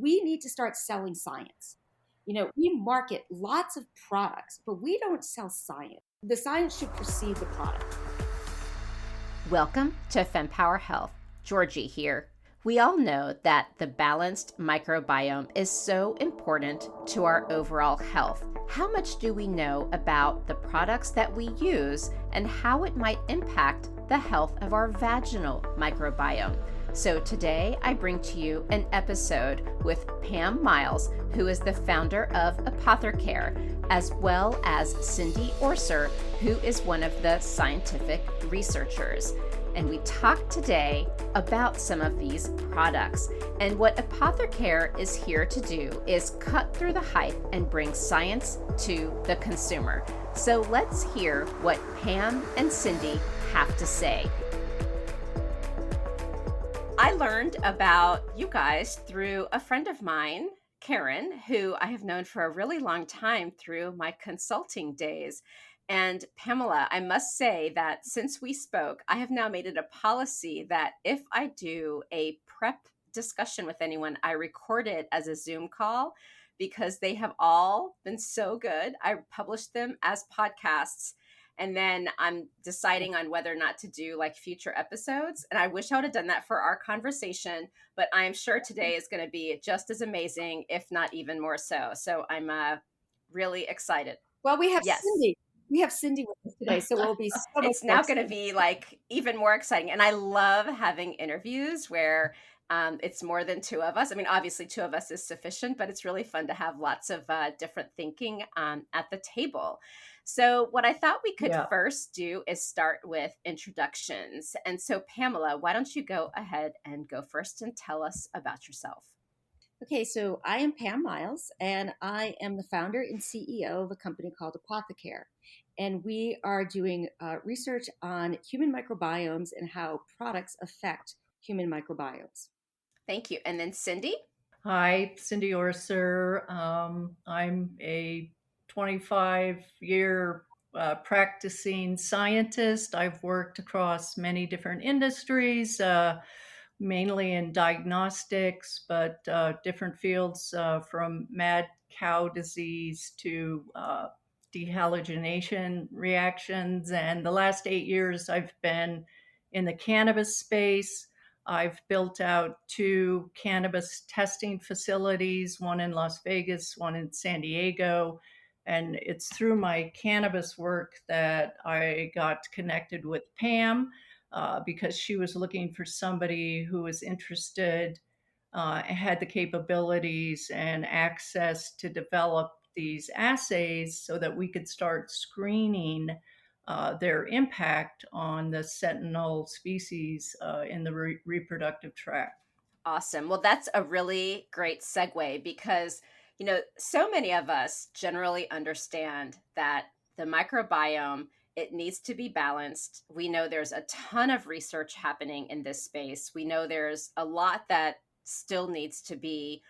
we need to start selling science. We market lots of products, but we don't sell science. The science should precede the product. Welcome to Fempower Health. Georgie here. We all know that the balanced microbiome is so important to our overall health. How much do we know about the products that we use and how it might impact the health of our vaginal microbiome? So today I bring to you an episode with Pam Miles, who is the founder of Apothercare, as well as Cindy Orser, who is one of the scientific researchers. And we talk today about some of these products. And what Apothercare is here to do is cut through the hype and bring science to the consumer. So let's hear what Pam and Cindy have to say. I learned about you guys through a friend of mine, Karen, who I have known for a really long time through my consulting days. And Pamela, I must say that since we spoke, I have now made it a policy that if I do a prep discussion with anyone, I record it as a Zoom call because they have all been so good. I published them as podcasts. And then I'm deciding on whether or not to do like future episodes. And I wish I would have done that for our conversation, but I'm sure today is going to be just as amazing, if not even more so. So I'm really excited. Well, we have Cindy. We have Cindy with us today, so we'll be so much It's now going to be like even more exciting. And I love having interviews where it's more than two of us. I mean, obviously two of us is sufficient, but it's really fun to have lots of different thinking at the table. So what I thought we could first do is start with introductions. And so Pamela, why don't you go ahead and go first and tell us about yourself? Okay, so I am Pam Miles, and I am the founder and CEO of a company called Apothercare. And we are doing research on human microbiomes and how products affect human microbiomes. Thank you. And then Cindy? Hi, Cindy Orser. I'm a 25-year practicing scientist. I've worked across many different industries, mainly in diagnostics, but different fields from mad cow disease to dehalogenation reactions. And the last 8 years, I've been in the cannabis space. I've built out 2 cannabis testing facilities, one in Las Vegas, one in San Diego. And it's through my cannabis work that I got connected with Pam because she was looking for somebody who was interested, had the capabilities and access to develop these assays so that we could start screening their impact on the sentinel species in the reproductive tract. Awesome. Well, that's a really great segue because, so many of us generally understand that the microbiome, it needs to be balanced. We know there's a ton of research happening in this space. We know there's a lot that still needs to be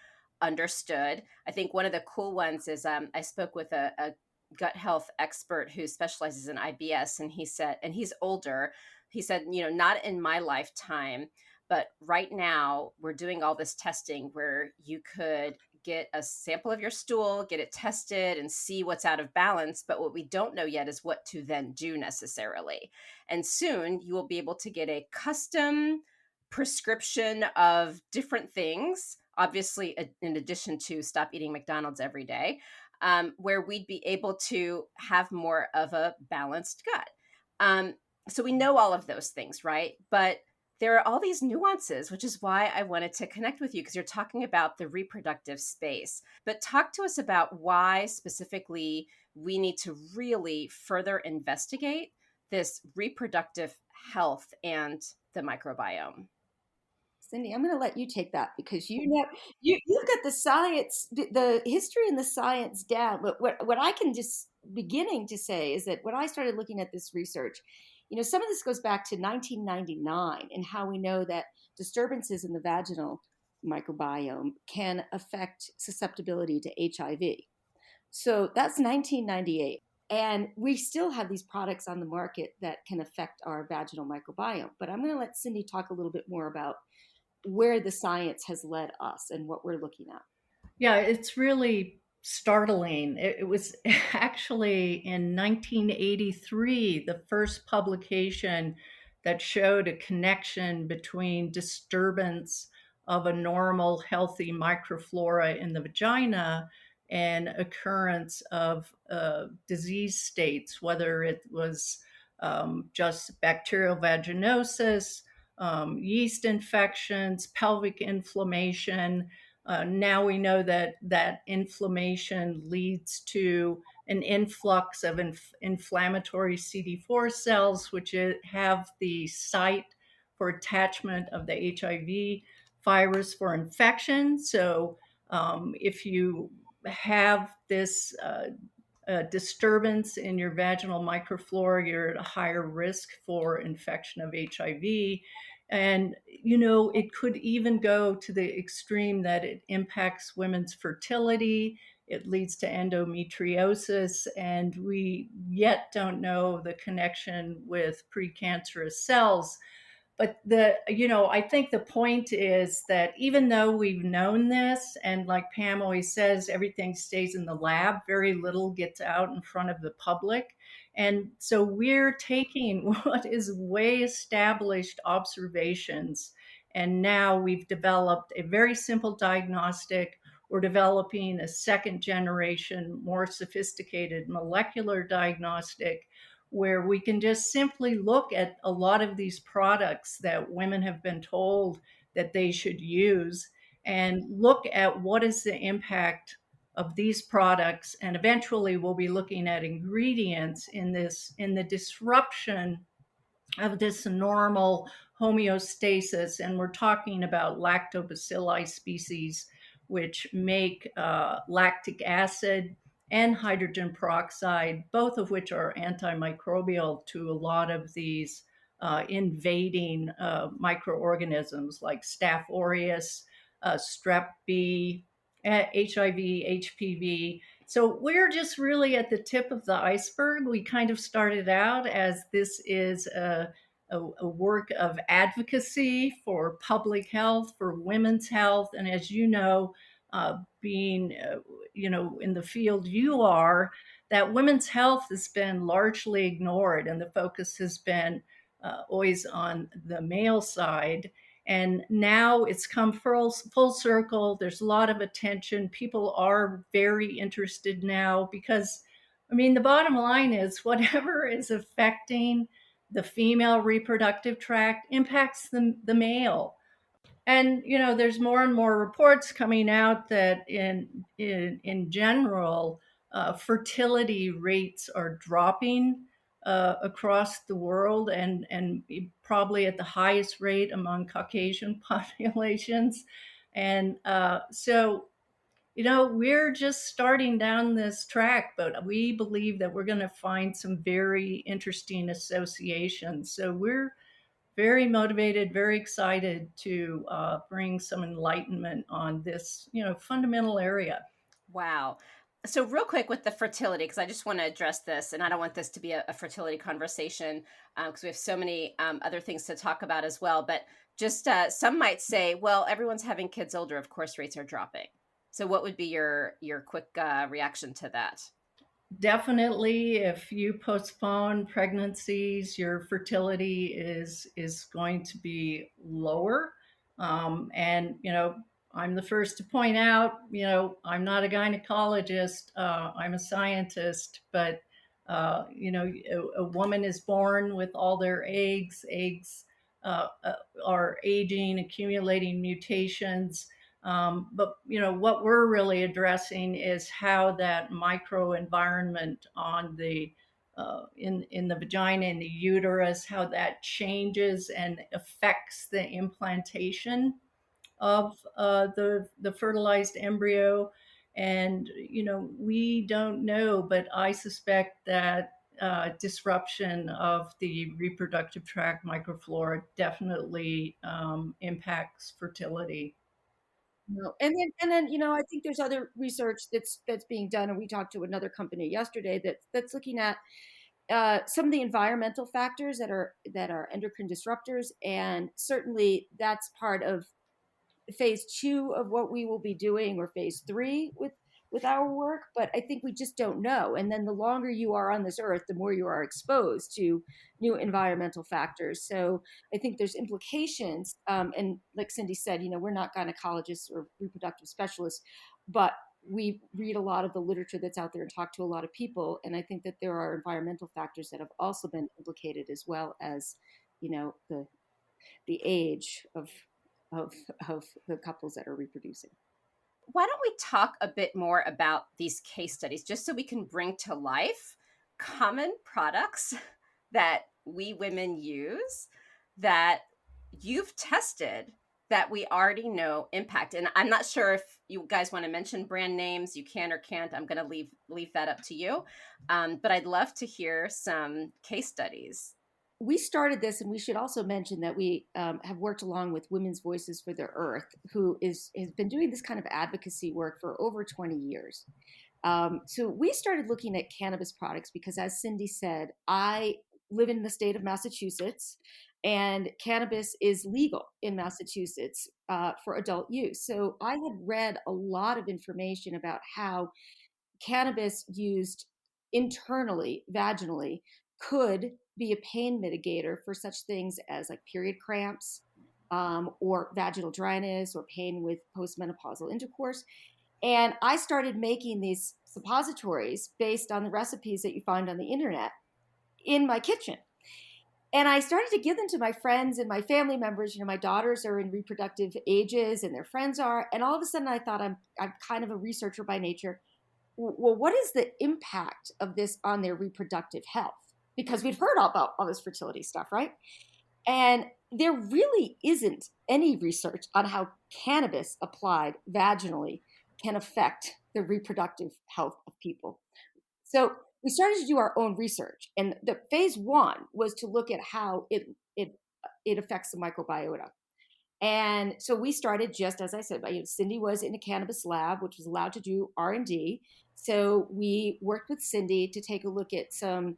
understood. I think one of the cool ones is I spoke with a gut health expert who specializes in IBS, and he said, and he's older, he said, not in my lifetime, but right now we're doing all this testing where you could get a sample of your stool, get it tested and see what's out of balance. But what we don't know yet is what to then do necessarily. And soon you will be able to get a custom prescription of different things, obviously in addition to stop eating McDonald's every day, where we'd be able to have more of a balanced gut. So we know all of those things, right? But there are all these nuances, which is why I wanted to connect with you, because you're talking about the reproductive space. But talk to us about why specifically we need to really further investigate this reproductive health and the microbiome. Cindy, I'm going to let you take that because you've got the science, the history and the science down. But what I can just beginning to say is that when I started looking at this research, some of this goes back to 1999 and how we know that disturbances in the vaginal microbiome can affect susceptibility to HIV. So that's 1998. And we still have these products on the market that can affect our vaginal microbiome. But I'm going to let Cindy talk a little bit more about where the science has led us and what we're looking at. Yeah, it's really startling. It was actually in 1983, the first publication that showed a connection between disturbance of a normal, healthy microflora in the vagina and occurrence of disease states, whether it was just bacterial vaginosis, yeast infections, pelvic inflammation. Now we know that that inflammation leads to an influx of inflammatory CD4 cells, which have the site for attachment of the HIV virus for infection. So if you have this disturbance in your vaginal microflora, you're at a higher risk for infection of HIV. And, it could even go to the extreme that it impacts women's fertility. It leads to endometriosis, and we yet don't know the connection with precancerous cells. But I think the point is that even though we've known this, and like Pam always says, everything stays in the lab, very little gets out in front of the public. And so we're taking what is way established observations, and now we've developed a very simple diagnostic. We're developing a second generation, more sophisticated molecular diagnostic where we can just simply look at a lot of these products that women have been told that they should use and look at what is the impact of these products. And eventually we'll be looking at ingredients in the disruption of this normal homeostasis. And we're talking about lactobacilli species, which make lactic acid and hydrogen peroxide, both of which are antimicrobial to a lot of these invading microorganisms like Staph aureus, strep B, HIV, HPV. So we're just really at the tip of the iceberg. We kind of started out as this is a work of advocacy for public health, for women's health. And as being, in the field you are, that women's health has been largely ignored and the focus has been always on the male side. And now it's come full circle. There's a lot of attention. People are very interested now because, the bottom line is whatever is affecting the female reproductive tract impacts the male. And there's more and more reports coming out that in general, fertility rates are dropping across the world, and probably at the highest rate among Caucasian populations. And we're just starting down this track, but we believe that we're going to find some very interesting associations. So we're very motivated, very excited to bring some enlightenment on this, fundamental area. Wow. So, real quick with the fertility, because I just want to address this, and I don't want this to be a fertility conversation because we have so many other things to talk about as well. But just some might say, well, everyone's having kids older. Of course, rates are dropping. So, what would be your quick reaction to that? Definitely, if you postpone pregnancies, your fertility is going to be lower. And I'm the first to point out, I'm not a gynecologist. I'm a scientist, but a woman is born with all their eggs. Eggs are aging, accumulating mutations. But what we're really addressing is how that microenvironment on the in the vagina and the uterus, how that changes and affects the implantation of the fertilized embryo. And we don't know, but I suspect that disruption of the reproductive tract microflora definitely impacts fertility. No. And then I think there's other research that's being done, and we talked to another company yesterday that's looking at some of the environmental factors that are endocrine disruptors, and certainly that's part of phase 2 of what we will be doing, or phase 3 with our work, but I think we just don't know. And then the longer you are on this earth, the more you are exposed to new environmental factors. So I think there's implications. And like Cindy said, we're not gynecologists or reproductive specialists, but we read a lot of the literature that's out there and talk to a lot of people. And I think that there are environmental factors that have also been implicated, as well as, the age of of the couples that are reproducing. Why don't we talk a bit more about these case studies, just so we can bring to life common products that we women use that you've tested, that we already know impact. And I'm not sure if you guys want to mention brand names. You can or can't. I'm going to leave that up to you. But I'd love to hear some case studies. We started this, and we should also mention that we have worked along with Women's Voices for the Earth, who has been doing this kind of advocacy work for over 20 years. So we started looking at cannabis products because, as Cindy said, I live in the state of Massachusetts, and cannabis is legal in Massachusetts for adult use. So I had read a lot of information about how cannabis used internally, vaginally, could be a pain mitigator for such things as like period cramps, or vaginal dryness, or pain with postmenopausal intercourse. And I started making these suppositories based on the recipes that you find on the internet in my kitchen. And I started to give them to my friends and my family members. My daughters are in reproductive ages, and their friends are. And all of a sudden I thought, I'm kind of a researcher by nature. Well, what is the impact of this on their reproductive health? Because we've heard about all this fertility stuff, right? And there really isn't any research on how cannabis applied vaginally can affect the reproductive health of people. So we started to do our own research, and the phase 1 was to look at how it affects the microbiota. And so we started, just as I said, Cindy was in a cannabis lab, which was allowed to do R&D. So we worked with Cindy to take a look at some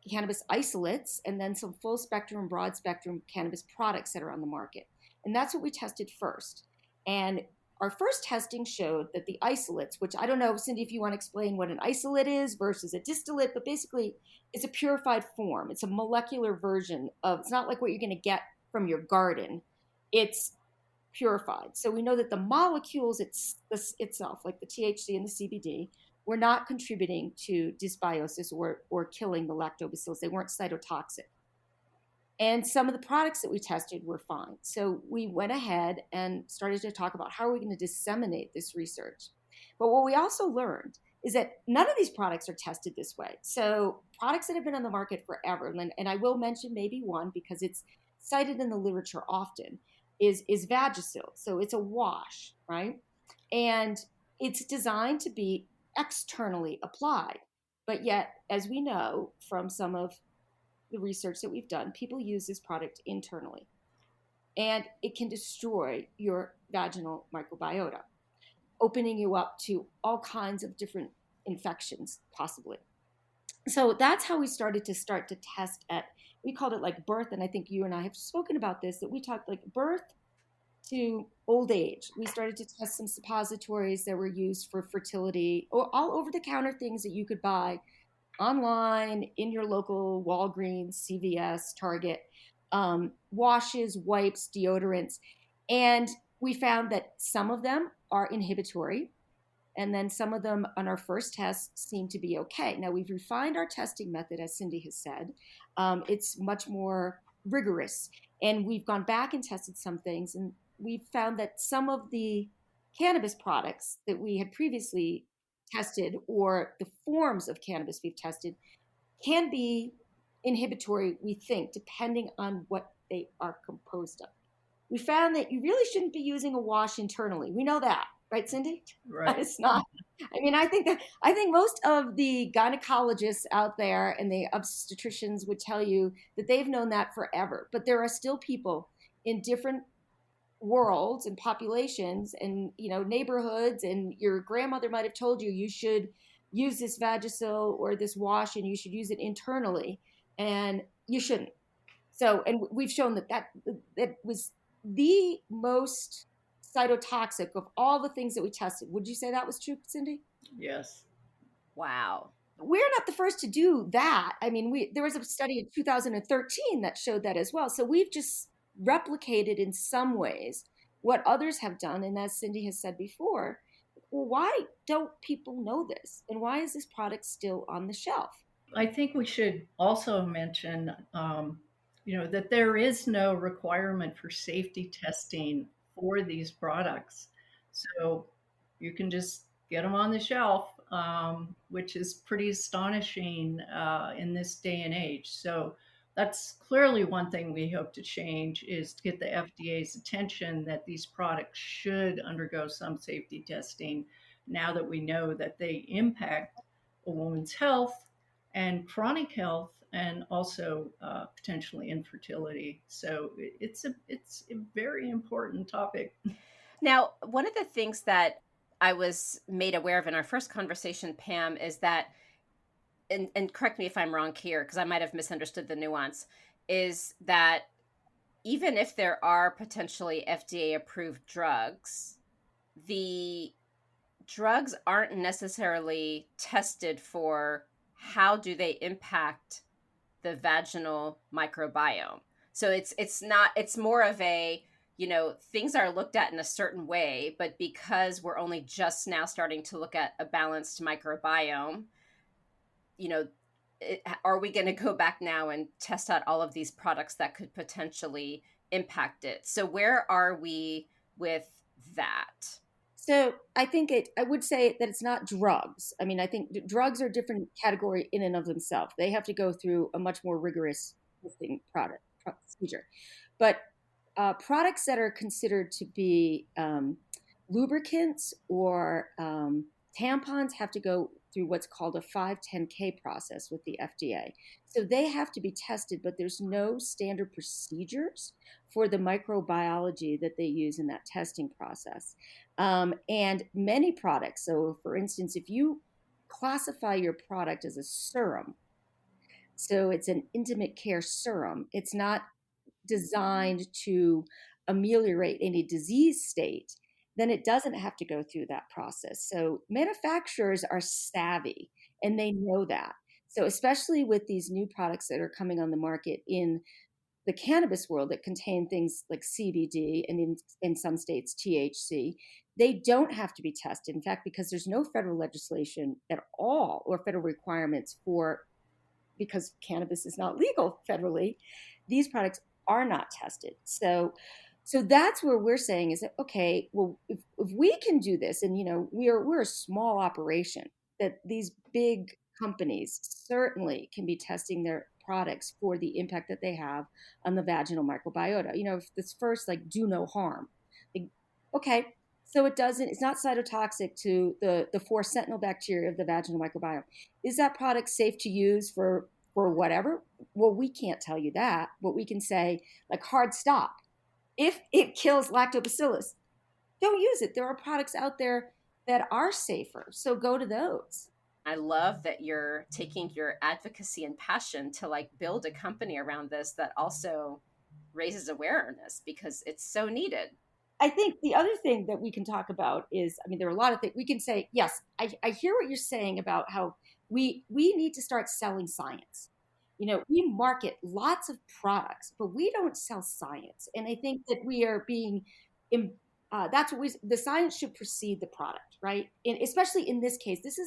cannabis isolates, and then some full spectrum, broad spectrum cannabis products that are on the market. And that's what we tested first. And our first testing showed that the isolates, which I don't know, Cindy, if you want to explain what an isolate is versus a distillate, but basically it's a purified form. It's a molecular version of, it's not like what you're going to get from your garden. It's purified. So we know that the molecules itself, like the THC and the CBD, were not contributing to dysbiosis or killing the lactobacillus. They weren't cytotoxic. And some of the products that we tested were fine. So we went ahead and started to talk about how are we going to disseminate this research. But what we also learned is that none of these products are tested this way. So products that have been on the market forever, and I will mention maybe one because it's cited in the literature often, is Vagisil. So it's a wash, right? And it's designed to be externally applied. But yet, as we know from some of the research that we've done, people use this product internally. And it can destroy your vaginal microbiota, opening you up to all kinds of different infections, possibly. So that's how we started to test at, we called it like birth. And I think you and I have spoken about this, that we talked like birth to old age. We started to test some suppositories that were used for fertility, or all over the counter things that you could buy online in your local Walgreens, CVS, Target, washes, wipes, deodorants. And we found that some of them are inhibitory, and then some of them on our first test seem to be okay. Now, we've refined our testing method, as Cindy has said. It's much more rigorous. And we've gone back and tested some things, and we've found that some of the cannabis products that we had previously tested, or the forms of cannabis we've tested, can be inhibitory, we think, depending on what they are composed of. We found that you really shouldn't be using a wash internally. We know that, right, Cindy? Right. It's not. I mean, I think most of the gynecologists out there and the obstetricians would tell you that they've known that forever. But there are still people in different worlds and populations and neighborhoods, and your grandmother might have told you you should use this Vagisil or this wash, and you should use it internally, and you shouldn't. So, and we've shown that was the most cytotoxic of all the things that we tested. Would you say that was true, Cindy? Yes. Wow. We're not the first to do that. I mean, there was a study in 2013 that showed that as well. So we've just replicated in some ways what others have done. And as Cindy has said before, well, why don't people know this? And why is this product still on the shelf? I think we should also mention, that there is no requirement for safety testing for these products. So you can just get them on the shelf, which is pretty astonishing in this day and age. So that's clearly one thing we hope to change, is to get the FDA's attention that these products should undergo some safety testing now that we know that they impact a woman's health and chronic health, and also potentially infertility. So it's a very important topic. Now, one of the things that I was made aware of in our first conversation, Pam, is that, and correct me if I'm wrong here, because I might have misunderstood the nuance, is that even if there are potentially FDA approved drugs, the drugs aren't necessarily tested for how do they impact the vaginal microbiome. So it's more of a, things are looked at in a certain way, but because we're only just now starting to look at a balanced microbiome, are we going to go back now and test out all of these products that could potentially impact it? So where are we with that? So I think I would say that it's not drugs. I mean, I think drugs are a different category in and of themselves. They have to go through a much more rigorous testing procedure. But products that are considered to be lubricants or tampons have to go through what's called a 510K process with the FDA. So they have to be tested, but there's no standard procedures for the microbiology that they use in that testing process. And many products, so for instance, if you classify your product as a serum, so it's an intimate care serum, it's not designed to ameliorate any disease state, then it doesn't have to go through that process. So manufacturers are savvy and they know that. So especially with these new products that are coming on the market in the cannabis world that contain things like CBD and in some states THC, they don't have to be tested. In fact, because there's no federal legislation at all or federal requirements for, because cannabis is not legal federally, these products are not tested. So that's where we're saying is that, okay, well, if we can do this, and we're a small operation, that these big companies certainly can be testing their products for the impact that they have on the vaginal microbiota. If this first, like, do no harm, like, okay, so it's not cytotoxic to the 4 sentinel bacteria of the vaginal microbiome. Is that product safe to use for whatever? Well, we can't tell you that. But we can say, like, hard stop. If it kills lactobacillus, don't use it. There are products out there that are safer, so go to those. I love that you're taking your advocacy and passion to, like, build a company around this that also raises awareness, because it's so needed. I think the other thing that we can talk about is, I mean, there are a lot of things we can say. Yes, I hear what you're saying about how we need to start selling science. We market lots of products, but we don't sell science. And I think that we are being, that's what the science should precede the product, right? And especially in this case, this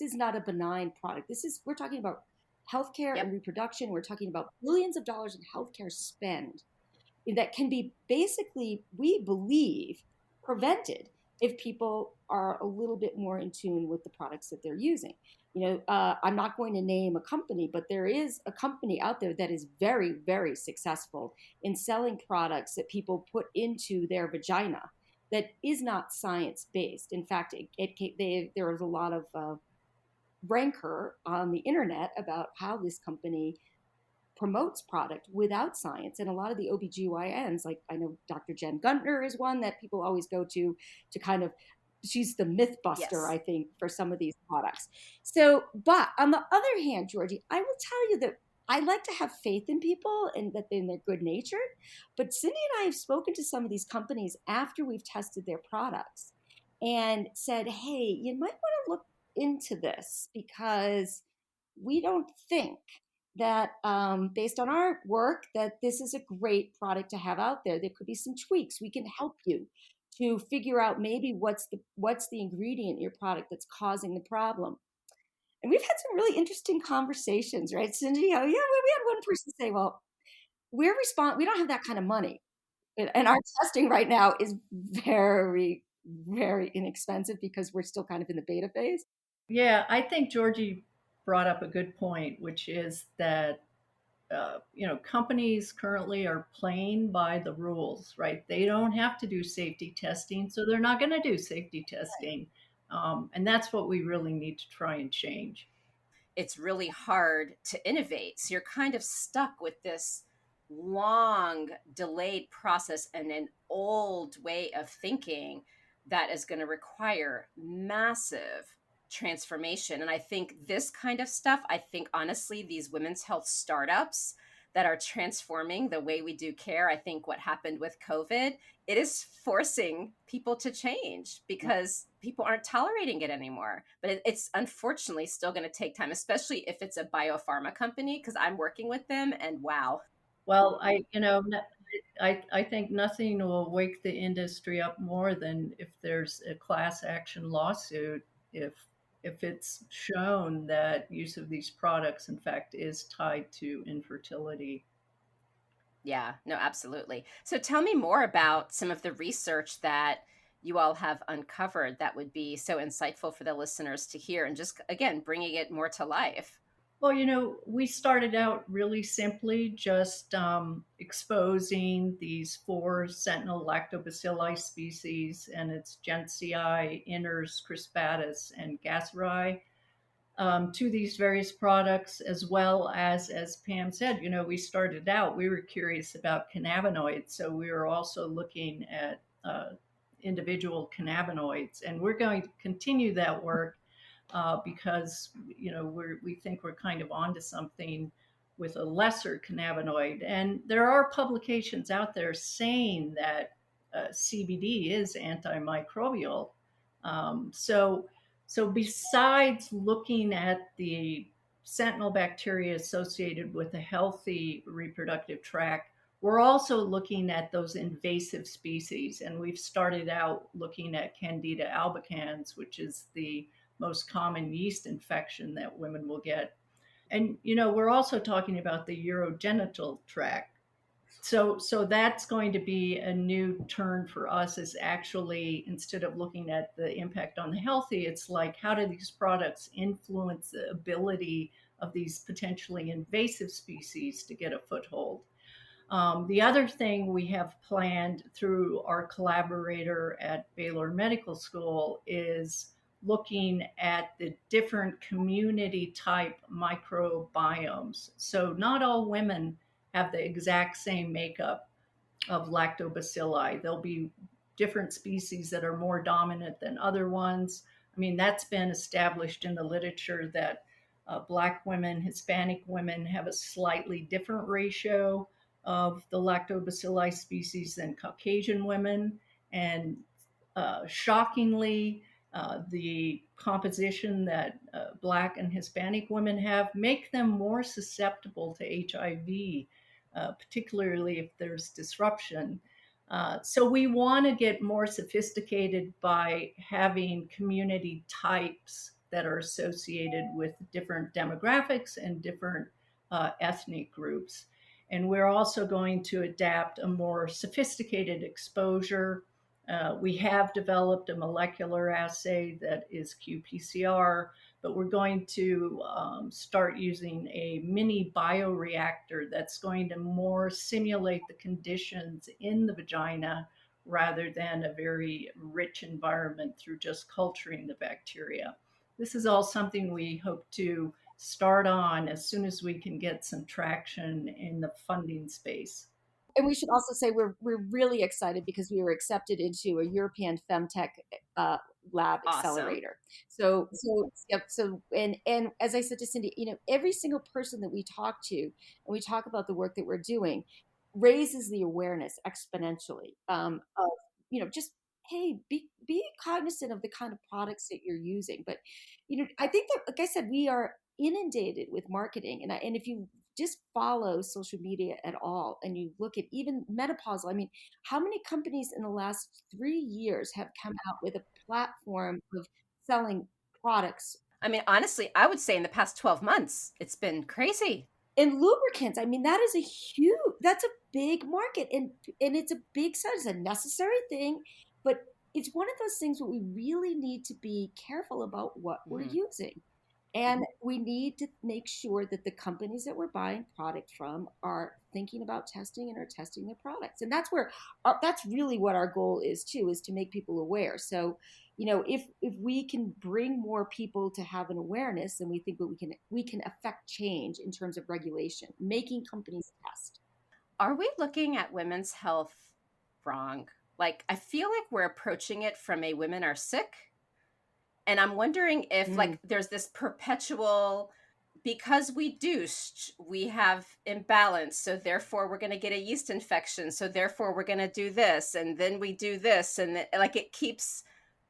is not a benign product. We're talking about healthcare Yep. and reproduction. We're talking about billions of dollars in healthcare spend that can be basically, we believe, prevented if people are a little bit more in tune with the products that they're using. I'm not going to name a company, but there is a company out there that is very, very successful in selling products that people put into their vagina that is not science-based. In fact, there was a lot of rancor on the internet about how this company promotes product without science. And a lot of the OBGYNs, like I know Dr. Jen Guntner is one that people always go to kind of, she's the myth buster, Yes. I think, for some of these products. So, but on the other hand, Georgie, I will tell you that I like to have faith in people and that they're good natured. But Cindy and I have spoken to some of these companies after we've tested their products and said, hey, you might want to look into this because we don't think that based on our work that this is a great product to have out there. There could be some tweaks. We can help you to figure out maybe what's the ingredient in your product that's causing the problem. And we've had some really interesting conversations, right, Cindy? Oh, yeah, we had one person say, well, we don't have that kind of money. And our testing right now is very, very inexpensive because we're still kind of in the beta phase. Yeah, I think Georgie brought up a good point, which is that companies currently are playing by the rules, right? They don't have to do safety testing, so they're not going to do safety testing, and that's what we really need to try and change. It's really hard to innovate. So you're kind of stuck with this long delayed process and an old way of thinking that is going to require massive transformation. And I think this kind of stuff, I think honestly, these women's health startups that are transforming the way we do care, I think what happened with COVID, it is forcing people to change because people aren't tolerating it anymore. But it's unfortunately still going to take time, especially if it's a biopharma company, because I'm working with them and wow. Well, I think nothing will wake the industry up more than if there's a class action lawsuit, if if it's shown that use of these products, in fact, is tied to infertility. Yeah, no, absolutely. So tell me more about some of the research that you all have uncovered that would be so insightful for the listeners to hear and just, again, bringing it more to life. Well, we started out really simply just exposing these four sentinel lactobacilli species, and it's Gentiae, Inners, Crispatus, and Gasseri, to these various products, as well as Pam said, we started out, we were curious about cannabinoids. So we were also looking at individual cannabinoids, and we're going to continue that work because we think we're kind of onto something with a lesser cannabinoid. And there are publications out there saying that CBD is antimicrobial. So besides looking at the sentinel bacteria associated with a healthy reproductive tract, we're also looking at those invasive species. And we've started out looking at Candida albicans, which is the most common yeast infection that women will get. And we're also talking about the urogenital tract. So that's going to be a new turn for us, is actually, instead of looking at the impact on the healthy, it's like, how do these products influence the ability of these potentially invasive species to get a foothold? The other thing we have planned through our collaborator at Baylor Medical School is looking at the different community type microbiomes. So, not all women have the exact same makeup of lactobacilli. There'll be different species that are more dominant than other ones. I mean, that's been established in the literature that Black women, Hispanic women have a slightly different ratio of the lactobacilli species than Caucasian women. And shockingly, the composition that Black and Hispanic women have make them more susceptible to HIV, particularly if there's disruption. So we want to get more sophisticated by having community types that are associated with different demographics and different ethnic groups. And we're also going to adapt a more sophisticated exposure. We have developed a molecular assay that is qPCR, but we're going to start using a mini bioreactor that's going to more simulate the conditions in the vagina rather than a very rich environment through just culturing the bacteria. This is all something we hope to start on as soon as we can get some traction in the funding space. And we should also say we're really excited because we were accepted into a European Femtech lab Awesome. accelerator. So yep. So and as I said to Cindy, every single person that we talk to and we talk about the work that we're doing raises the awareness exponentially of just hey, be cognizant of the kind of products that you're using. But I think that, like I said, we are inundated with marketing, and if you just follow social media at all and you look at even menopausal, I mean, how many companies in the last 3 years have come out with a platform of selling products I mean, honestly, I would say in the past 12 months, it's been crazy. and lubricants? I mean, that's a big market, and it's a big size. It's a necessary thing, but it's one of those things where we really need to be careful about what we're Hmm. using. And we need to make sure that the companies that we're buying product from are thinking about testing and are testing their products. And that's really what our goal is too, is to make people aware. So, if we can bring more people to have an awareness, then we think that we can affect change in terms of regulation, making companies test. Are we looking at women's health wrong? Like, I feel like we're approaching it from a women are sick. And I'm wondering if, Mm. like, there's this perpetual, because we have imbalance. So therefore, we're going to get a yeast infection. So therefore, we're going to do this. And then we do this. And like, it keeps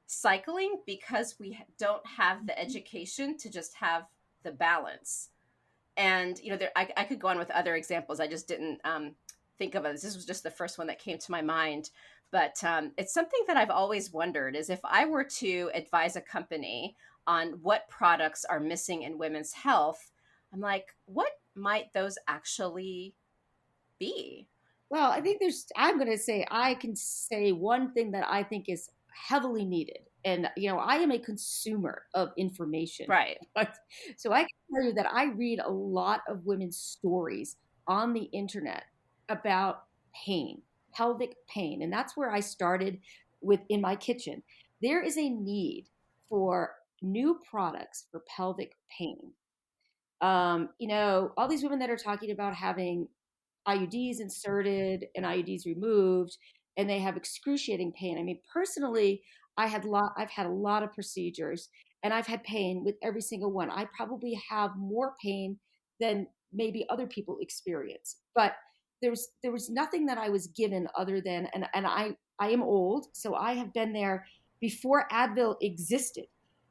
cycling because we don't have the education to just have the balance. And I could go on with other examples. I just didn't think of it. This was just the first one that came to my mind. But it's something that I've always wondered, is if I were to advise a company on what products are missing in women's health, I'm like, what might those actually be? Well, I can say one thing that I think is heavily needed. And, I am a consumer of information. Right. So I can tell you that I read a lot of women's stories on the internet about pain, pelvic pain. And that's where I started with in my kitchen. There is a need for new products for pelvic pain. All these women that are talking about having IUDs inserted and IUDs removed, and they have excruciating pain. I mean, personally, I've had a lot of procedures, and I've had pain with every single one. I probably have more pain than maybe other people experience, but there was nothing that I was given other than, and I am old, so I have been there before Advil existed.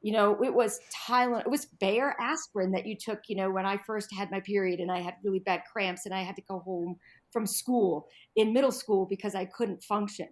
It was Tylenol, it was Bayer aspirin that you took, when I first had my period and I had really bad cramps and I had to go home from school in middle school because I couldn't function.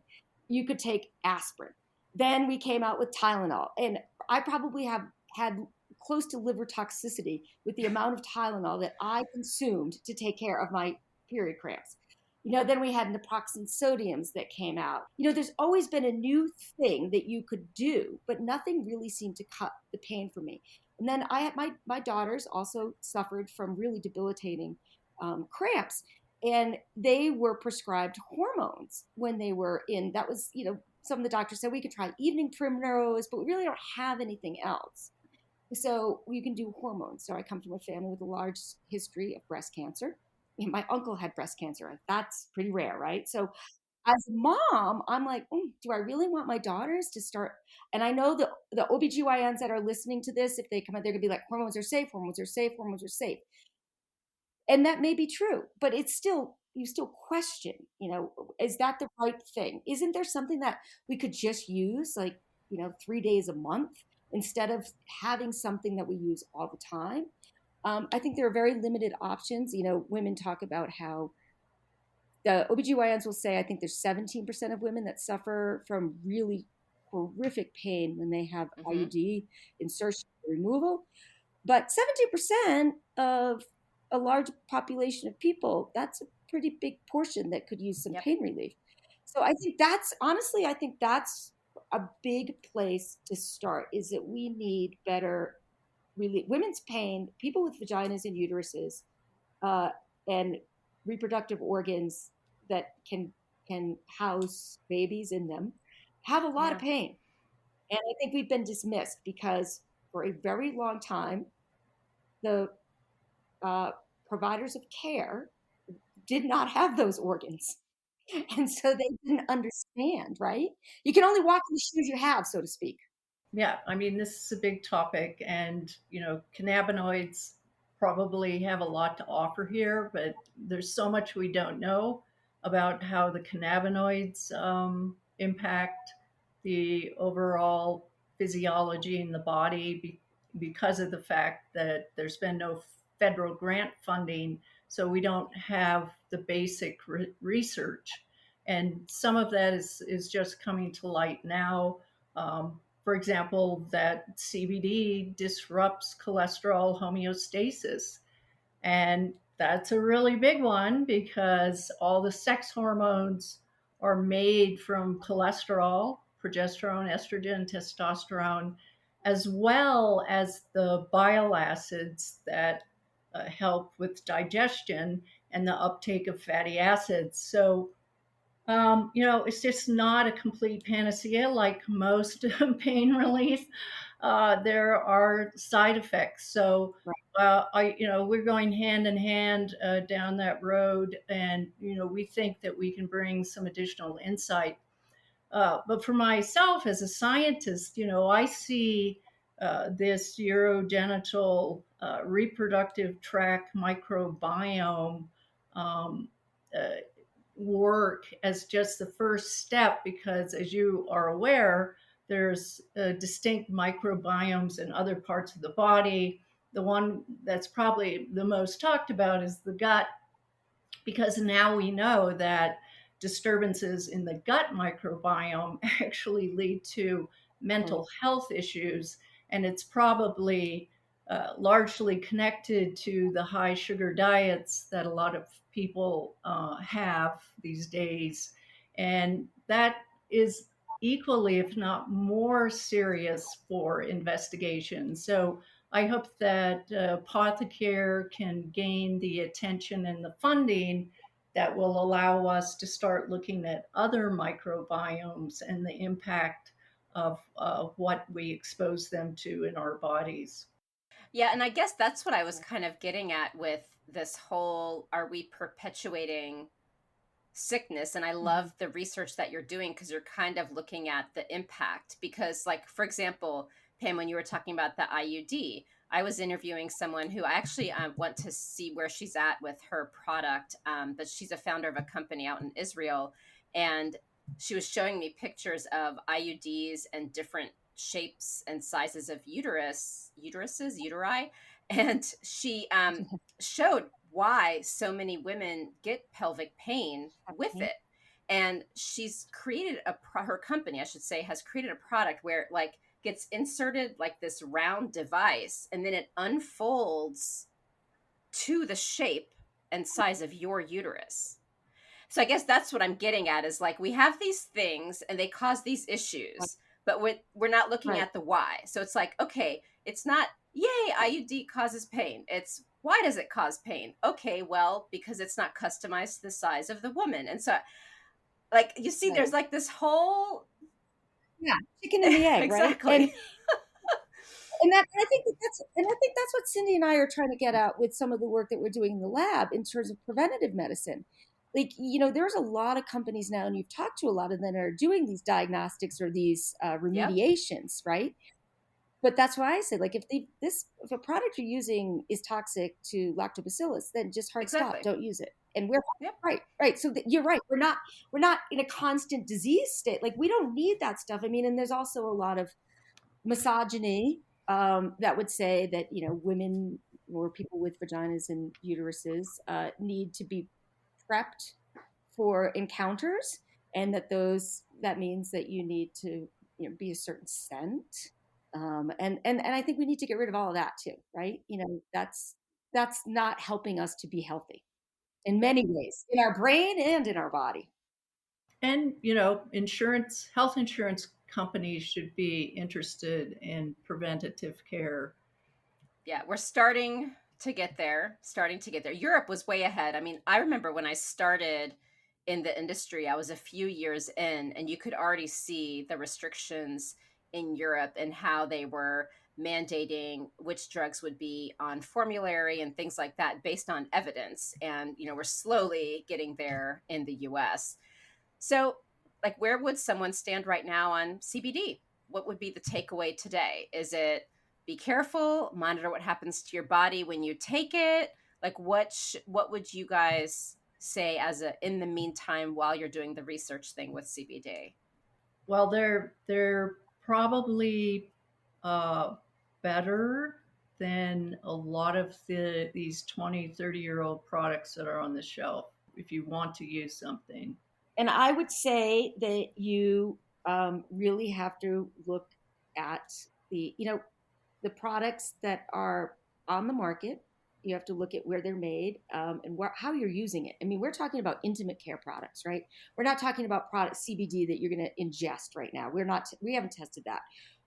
You could take aspirin. Then we came out with Tylenol. And I probably have had close to liver toxicity with the amount of Tylenol that I consumed to take care of my period cramps. Then we had naproxen sodiums that came out. There's always been a new thing that you could do, but nothing really seemed to cut the pain for me. And then I had my daughters also suffered from really debilitating cramps, and they were prescribed hormones when they were in. That was, some of the doctors said we could try evening primrose, but we really don't have anything else. So you can do hormones. So I come from a family with a large history of breast cancer. My uncle had breast cancer. That's pretty rare, right? So as a mom, I'm like, do I really want my daughters to start? And I know the OBGYNs that are listening to this, if they come out, they're gonna be like, hormones are safe, hormones are safe, hormones are safe. And that may be true, but you still question, is that the right thing? Isn't there something that we could just use like, 3 days a month instead of having something that we use all the time? I think there are very limited options. Women talk about how the OBGYNs will say, I think there's 17% of women that suffer from really horrific pain when they have Hmm. IUD insertion or removal. But 17% of a large population of people, that's a pretty big portion that could use some Yep. pain relief. So I think that's a big place to start, is that we need better relief. Women's pain, people with vaginas and uteruses, uh, and reproductive organs that can house babies in them, have a lot of Yeah. pain. And I think we've been dismissed because for a very long time, the uh, providers of care did not have those organs. And so they didn't understand, right? You can only walk in the shoes you have, so to speak. Yeah, I mean, this is a big topic, and cannabinoids probably have a lot to offer here, but there's so much we don't know about how the cannabinoids impact the overall physiology in the body because of the fact that there's been no federal grant funding, so we don't have the basic research, and some of that is just coming to light now. For example, that CBD disrupts cholesterol homeostasis. And that's a really big one because all the sex hormones are made from cholesterol, progesterone, estrogen, testosterone, as well as the bile acids that help with digestion and the uptake of fatty acids. So it's just not a complete panacea like most pain relief. There are side effects. So, Right. we're going hand in hand down that road, and we think that we can bring some additional insight. But for myself as a scientist, I see this urogenital reproductive tract microbiome um, uh, work as just the first step because, as you are aware, there's distinct microbiomes in other parts of the body. The one that's probably the most talked about is the gut, because now we know that disturbances in the gut microbiome actually lead to Mm. mental health issues. And it's probably largely connected to the high sugar diets that a lot of people have these days. And that is equally, if not more, serious for investigation. So I hope that Apothercare can gain the attention and the funding that will allow us to start looking at other microbiomes and the impact of what we expose them to in our bodies. Yeah, and I guess that's what I was kind of getting at with this whole, are we perpetuating sickness? And I Mhm. love the research that you're doing because you're kind of looking at the impact. Because, like, for example, Pam, when you were talking about the IUD, I was interviewing someone who I actually want to see where she's at with her product, but she's a founder of a company out in Israel. And she was showing me pictures of IUDs and different shapes and sizes of uteri. And she showed why so many women get pelvic pain with Okay. it. And she's created her company, I should say, has created a product where it like gets inserted like this round device and then it unfolds to the shape and size of your uterus. So I guess that's what I'm getting at is like we have these things and they cause these Right. issues, but we're not looking Right. at the why. So it's like, okay, it's not, yay, IUD causes pain. It's why does it cause pain? Okay, well, because it's not customized to the size of the woman. And so, like, you see, Right. there's like this whole, Yeah. Chicken and the egg, right? exactly. And that I think that's what Cindy and I are trying to get at with some of the work that we're doing in the lab in terms of preventative medicine. Like, there's a lot of companies now, and you've talked to a lot of them that are doing these diagnostics or these Yep, remediations, right? But that's why I said, like, if a product you're using is toxic to lactobacillus, then just hard stop, exactly. don't use it. And we're Yep, right, right. So you're right. We're not in a constant disease state. Like we don't need that stuff. I mean, and there's also a lot of misogyny that would say that women or people with vaginas and uteruses need to be prepped for encounters, and that means that you need to be a certain scent, and I think we need to get rid of all of that too, right? That's not helping us to be healthy in many ways, in our brain and in our body. And health insurance companies should be interested in preventative care. yeah, we're starting to get there. Europe was way ahead. I mean, I remember when I started in the industry, I was a few years in, and you could already see the restrictions in Europe and how they were mandating which drugs would be on formulary and things like that based on evidence. And, we're slowly getting there in the US. So, like, where would someone stand right now on CBD? what would be the takeaway today? Is it be careful, monitor what happens to your body when you take it? Like what would you guys say as a in the meantime while you're doing the research thing with CBD? Well, they're probably uh, better than a lot of these 20, 30-year-old products that are on the shelf if you want to use something. And I would say that you really have to look at the products that are on the market. You have to look at where they're made and how you're using it. I mean, we're talking about intimate care products, right? We're not talking about product CBD that you're going to ingest right now. We haven't tested that.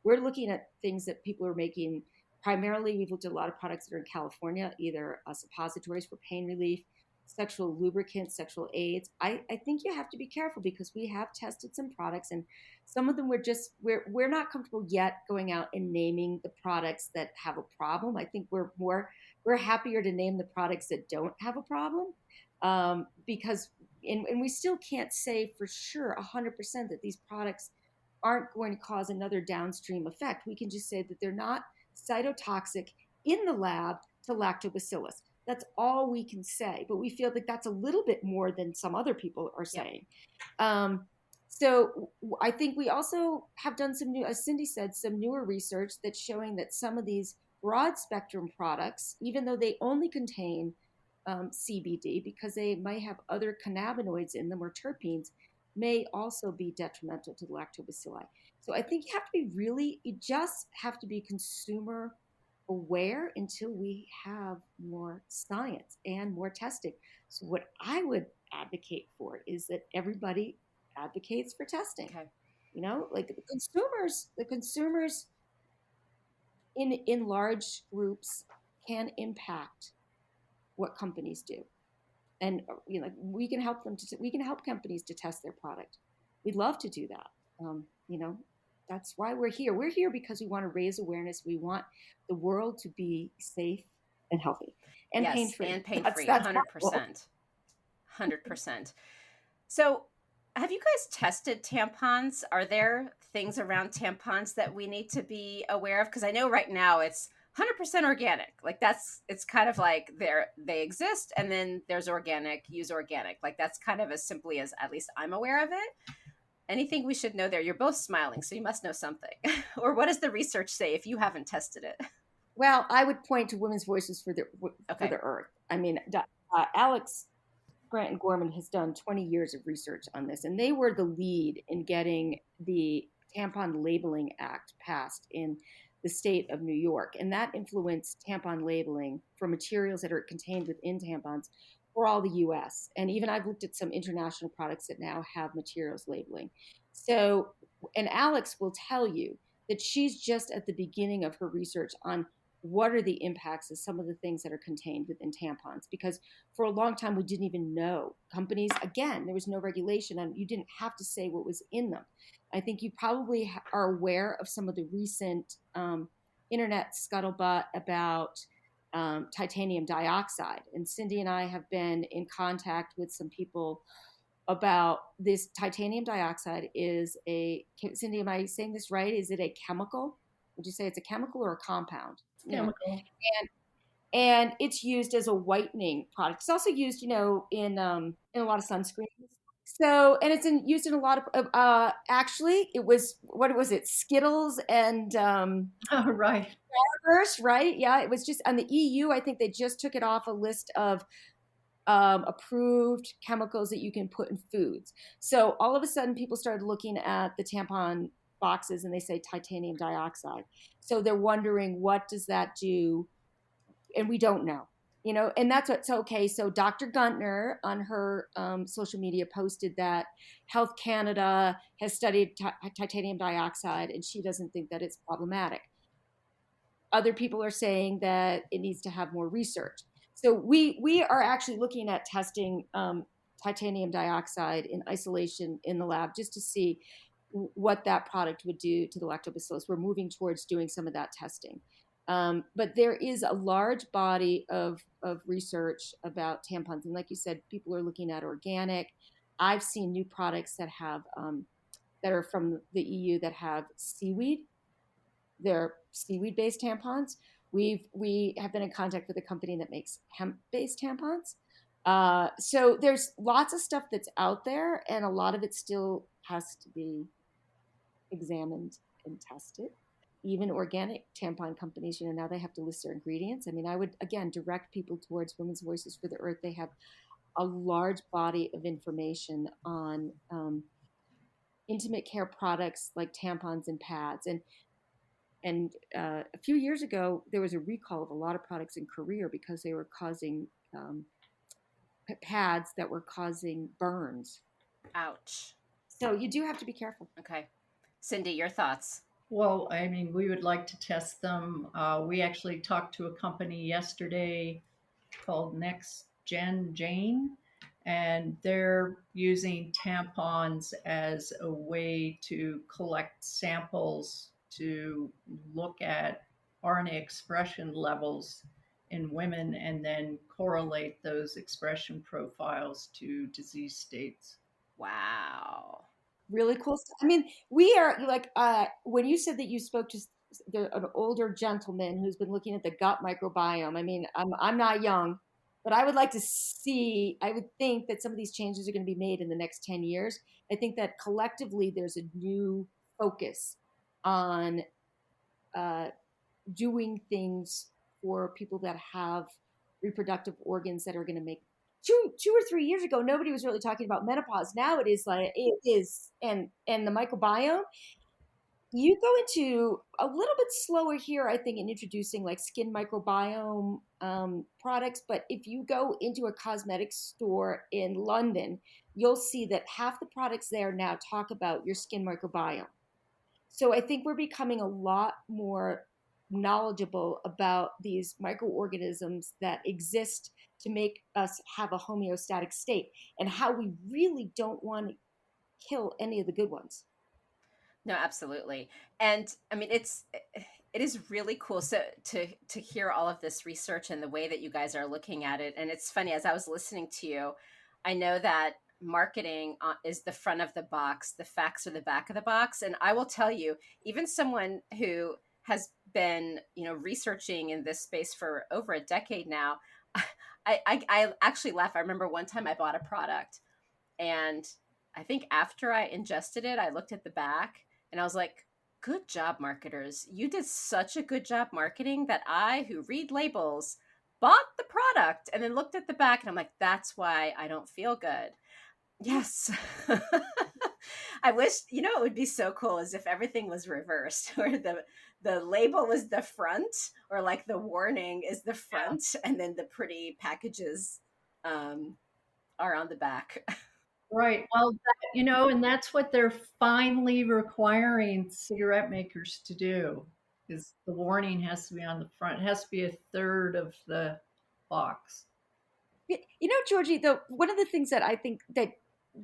We're looking at things that people are making. Primarily, we've looked at a lot of products that are in California, either suppositories for pain relief, sexual lubricants, sexual aids. I think you have to be careful because we have tested some products and some of them we're not comfortable yet going out and naming the products that have a problem. I think we're happier to name the products that don't have a problem, because and we still can't say for sure 100% that these products aren't going to cause another downstream effect. We can just say that they're not cytotoxic in the lab to lactobacillus. That's all we can say, but we feel that that's a little bit more than some other people are saying. Yep. So I think we also have done some new, as Cindy said, some newer research that's showing that some of these broad spectrum products, even though they only contain CBD, because they might have other cannabinoids in them or terpenes, may also be detrimental to the lactobacilli. So I think you just have to be consumer aware until we have more science and more testing. So what I would advocate for is that everybody advocates for testing. Okay. Like the consumers in large groups can impact what companies do. And we can help companies to test their product. We'd love to do that. That's why we're here. We're here because we want to raise awareness. We want the world to be safe and healthy and pain-free. And pain-free, 100%. 100%. So have you guys tested tampons? Are there things around tampons that we need to be aware of? Because I know right now it's 100% organic. Like it's kind of like they exist, and then there's organic, use organic. Like that's kind of as simply as at least I'm aware of it. Anything we should know there? You're both smiling, so you must know something. Or what does the research say if you haven't tested it? Well, I would point to Women's Voices for the Earth. I mean, Alex Grant Gorman has done 20 years of research on this, and they were the lead in getting the Tampon Labeling Act passed in the state of New York. And that influenced tampon labeling for materials that are contained within tampons for all the US. And even I've looked at some international products that now have materials labeling. So, and Alex will tell you that she's just at the beginning of her research on what are the impacts of some of the things that are contained within tampons. Because for a long time, we didn't even know. Companies, again, there was no regulation and you didn't have to say what was in them. I think you probably are aware of some of the recent internet scuttlebutt about titanium dioxide. And Cindy and I have been in contact with some people about this. Titanium dioxide is Cindy, am I saying this right? Is it a chemical? Would you say it's a chemical or a compound? It's chemical. And it's used as a whitening product. It's also used, in a lot of sunscreens. So, and it's used in a lot of, actually, it was, what was it? Skittles and, right. Right? Yeah, it was just on the EU. I think they just took it off a list of approved chemicals that you can put in foods. So all of a sudden, people started looking at the tampon boxes and they say titanium dioxide. So they're wondering, what does that do? And we don't know. And that's what's okay. So Dr. Guntner on her social media posted that Health Canada has studied titanium dioxide and she doesn't think that it's problematic. Other people are saying that it needs to have more research. So we are actually looking at testing titanium dioxide in isolation in the lab just to see what that product would do to the lactobacillus. We're moving towards doing some of that testing. But there is a large body of research about tampons. And like you said, people are looking at organic. I've seen new products that have that are from the EU that have seaweed. They're seaweed-based tampons. We have been in contact with a company that makes hemp-based tampons. So there's lots of stuff that's out there, and a lot of it still has to be examined and tested. Even organic tampon companies, now they have to list their ingredients. I mean, I would again direct people towards Women's Voices for the Earth. They have a large body of information on intimate care products like tampons and pads. And a few years ago, there was a recall of a lot of products in Korea because they were causing pads that were causing burns. Ouch. So you do have to be careful. Okay. Cindy, your thoughts? Well, I mean, we would like to test them. We actually talked to a company yesterday called Next Gen Jane, and they're using tampons as a way to collect samples to look at RNA expression levels in women and then correlate those expression profiles to disease states. Wow. Really cool stuff. I mean, we are like when you said that you spoke to an older gentleman who's been looking at the gut microbiome. I mean, I'm not young, but I would like to see. I would think that some of these changes are going to be made in the next 10 years. I think that collectively there's a new focus on doing things for people that have reproductive organs that are going to make 2 or 3 years ago nobody was really talking about menopause. Now it is like it is. And the microbiome, you go into a little bit slower here, I think, in introducing like skin microbiome products. But if you go into a cosmetics store in London, you'll see that half the products there now talk about your skin microbiome. So I think we're becoming a lot more knowledgeable about these microorganisms that exist to make us have a homeostatic state, and how we really don't want to kill any of the good ones. No, absolutely. And I mean, it is really cool to hear all of this research and the way that you guys are looking at it. And it's funny, as I was listening to you, I know that marketing is the front of the box, the facts are the back of the box. And I will tell you, even someone who has been, researching in this space for over a decade now, I actually laugh. I remember one time I bought a product, and I think after I ingested it, I looked at the back and I was like, good job, marketers. You did such a good job marketing that I, who read labels, bought the product and then looked at the back and I'm like, that's why I don't feel good. Yes. I wish, it would be so cool as if everything was reversed, where the label was the front, or like the warning is the front, and then the pretty packages are on the back. Right. Well, and that's what they're finally requiring cigarette makers to do, is the warning has to be on the front. It has to be a third of the box. Georgie, though, one of the things that I think that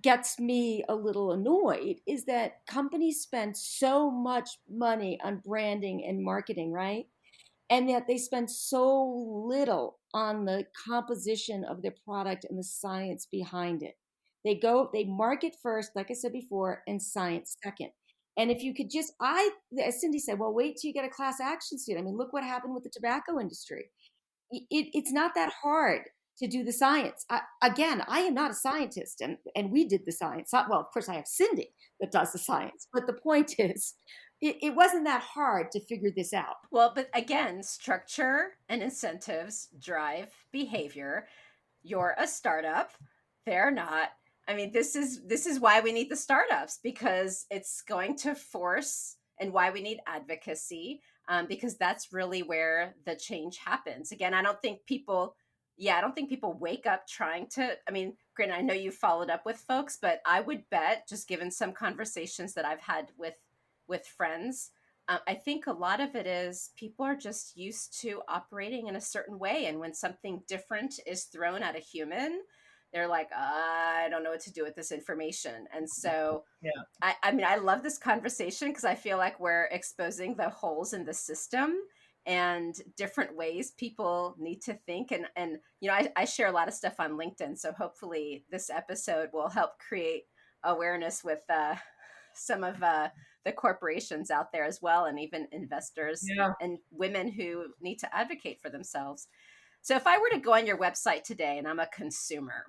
gets me a little annoyed is that companies spend so much money on branding and marketing, right? And yet they spend so little on the composition of their product and the science behind it. They market first, like I said before, and science second. And if you could just, as Cindy said, well, wait till you get a class action suit. I mean, look what happened with the tobacco industry. It's not that hard to do the science. Again, I am not a scientist, and we did the science. Well, of course, I have Cindy that does the science. But the point is, it wasn't that hard to figure this out. Well, but again, structure and incentives drive behavior. You're a startup. They're not. I mean, this is why we need the startups, because it's going to force, and why we need advocacy, because that's really where the change happens. Again, I don't think people wake up trying to. I mean, granted, I know you followed up with folks, but I would bet, just given some conversations that I've had with friends, I think a lot of it is people are just used to operating in a certain way. And when something different is thrown at a human, they're like, I don't know what to do with this information. And so, Yeah. I mean, I love this conversation because I feel like we're exposing the holes in the system and different ways people need to think. And I share a lot of stuff on LinkedIn. So hopefully this episode will help create awareness with some of the corporations out there as well, and even investors Yeah. and women who need to advocate for themselves. So if I were to go on your website today and I'm a consumer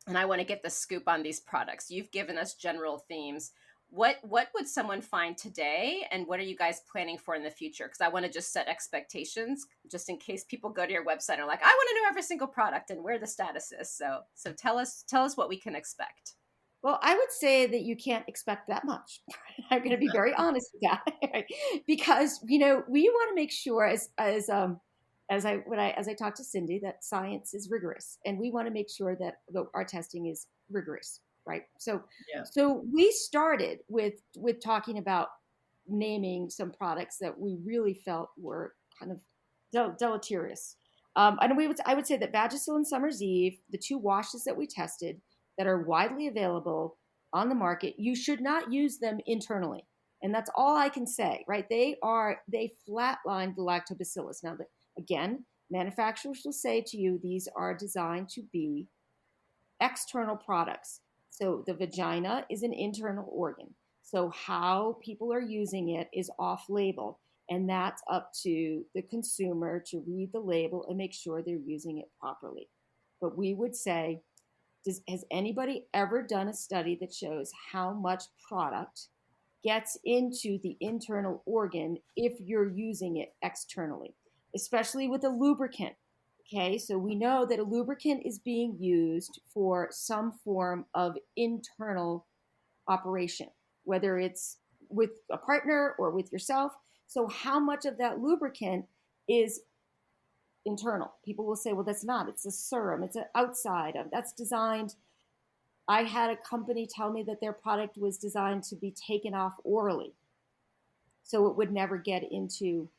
and I want to get the scoop on these products, you've given us general themes. What would someone find today, and what are you guys planning for in the future? Because I want to just set expectations, just in case people go to your website and are like, I want to know every single product and where the status is. So tell us what we can expect. Well, I would say that you can't expect that much. I'm going to be very honest with that, because we want to make sure, as I talk to Cindy, that science is rigorous, and we want to make sure that our testing is rigorous, right? So, Yeah. so we started with talking about naming some products that we really felt were kind of deleterious. And I would say that Vagisil and Summer's Eve, the two washes that we tested that are widely available on the market, you should not use them internally. And that's all I can say, right? They flatlined the lactobacillus. Now, again, manufacturers will say to you, these are designed to be external products. So the vagina is an internal organ. So how people are using it is off label. And that's up to the consumer to read the label and make sure they're using it properly. But we would say, has anybody ever done a study that shows how much product gets into the internal organ if you're using it externally, especially with a lubricant? Okay, so we know that a lubricant is being used for some form of internal operation, whether it's with a partner or with yourself. So, how much of that lubricant is internal? People will say, well, that's not, it's a serum, it's an outside of, that's designed. I had a company tell me that their product was designed to be taken off orally, so it would never get into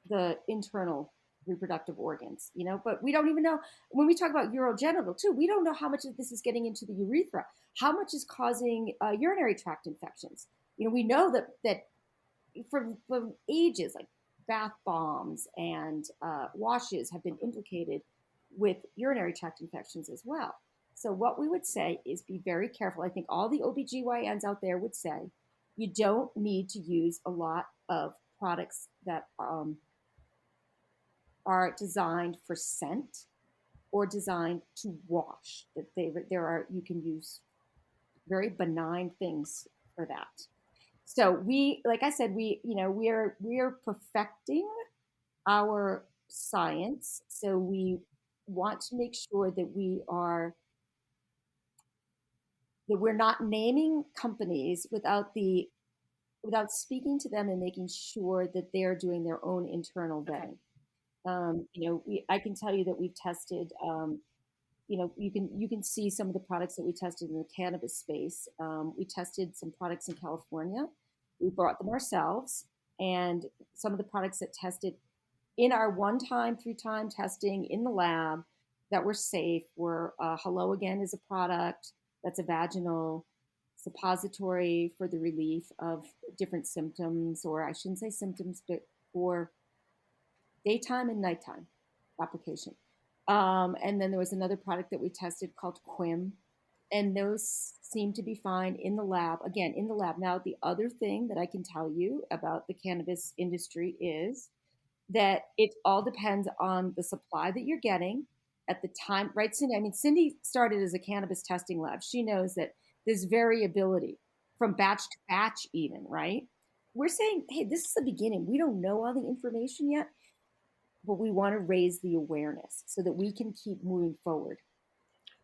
the internal reproductive organs, but we don't even know. When we talk about urogenital too, we don't know how much of this is getting into the urethra, how much is causing urinary tract infections. We know that from ages, like bath bombs and washes have been implicated with urinary tract infections as well. So what we would say is be very careful. I think all the OBGYNs out there would say you don't need to use a lot of products that are designed for scent or designed to wash. That you can use very benign things for that. So like I said, we're perfecting our science. So we want to make sure that we're not naming companies without speaking to them and making sure that they're doing their own internal vetting. I can tell you that we've tested. You can see some of the products that we tested in the cannabis space. We tested some products in California. We brought them ourselves, and some of the products that tested in our 1-time, 3-time testing in the lab that were safe were Hello Again is a product that's a vaginal suppository for the relief of different symptoms, or I shouldn't say symptoms, but for daytime and nighttime application. And then there was another product that we tested called Quim, and those seem to be fine in the lab. Again, in the lab. Now, the other thing that I can tell you about the cannabis industry is that it all depends on the supply that you're getting at the time, right, Cindy? I mean, Cindy started as a cannabis testing lab. She knows that there's variability from batch to batch even, right? We're saying, hey, this is the beginning. We don't know all the information yet, but we want to raise the awareness so that we can keep moving forward.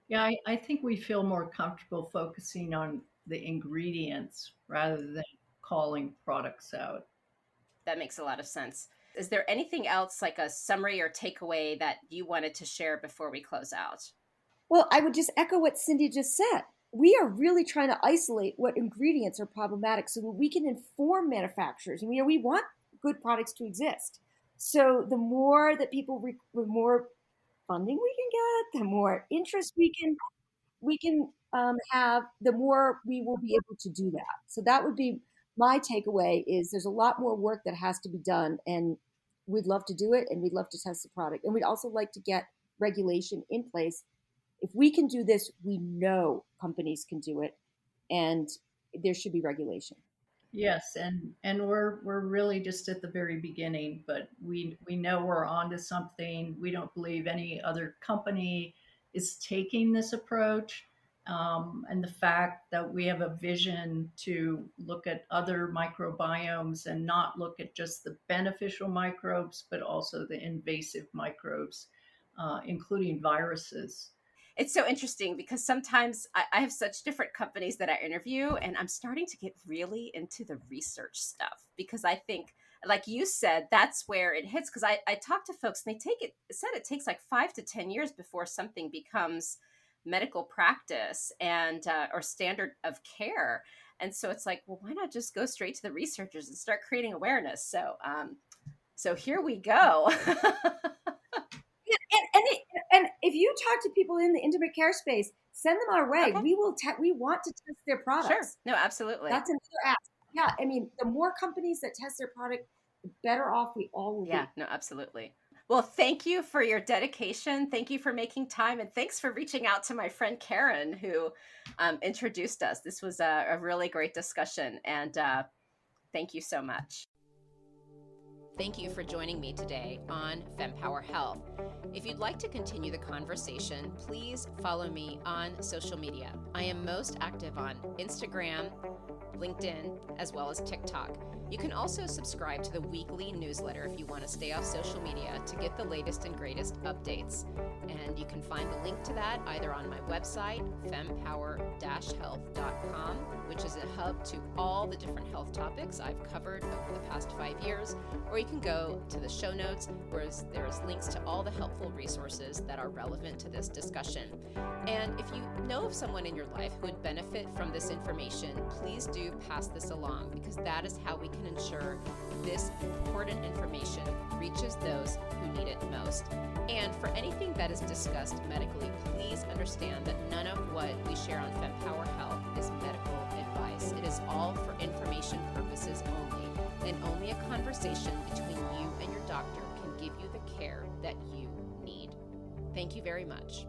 Yeah, I think we feel more comfortable focusing on the ingredients rather than calling products out. That makes a lot of sense. Is there anything else, like a summary or takeaway, that you wanted to share before we close out? Well, I would just echo what Cindy just said. We are really trying to isolate what ingredients are problematic so that we can inform manufacturers. And we want good products to exist. So the more that the more funding we can get, the more interest we can have, the more we will be able to do that. So that would be my takeaway: is there's a lot more work that has to be done, and we'd love to do it, and we'd love to test the product, and we'd also like to get regulation in place. If we can do this, we know companies can do it, and there should be regulation. Yes, and we're really just at the very beginning, but we know we're onto something. We don't believe any other company is taking this approach, and the fact that we have a vision to look at other microbiomes and not look at just the beneficial microbes, but also the invasive microbes, including viruses. It's so interesting because sometimes I have such different companies that I interview, and I'm starting to get really into the research stuff because I think, like you said, that's where it hits. Because I talk to folks and they it said it takes like 5 to 10 years before something becomes medical practice and or standard of care. And so it's like, well, why not just go straight to the researchers and start creating awareness? So here we go. Yeah, and if you talk to people in the intimate care space, send them our way. Okay. We want to test their products. Sure. No, absolutely. That's another ask. Yeah, I mean, the more companies that test their product, the better off we all will be. Yeah, no, absolutely. Well, thank you for your dedication. Thank you for making time. And thanks for reaching out to my friend Karen, who introduced us. This was a really great discussion. And thank you so much. Thank you for joining me today on Fempower Health. If you'd like to continue the conversation, please follow me on social media. I am most active on Instagram, LinkedIn, as well as TikTok. You can also subscribe to the weekly newsletter if you want to stay off social media to get the latest and greatest updates. And you can find the link to that either on my website, fempower-health.com, which is a hub to all the different health topics I've covered over the past 5 years, or you can go to the show notes where there's links to all the helpful resources that are relevant to this discussion. And if you know of someone in your life who would benefit from this information, please do pass this along, because that is how we can ensure this important information reaches those who need it most. And for anything that is discussed medically, please understand that none of what we share on Fempower Health is medical advice. It is all for information purposes only, and only a conversation between you and your doctor can give you the care that you need. Thank you very much.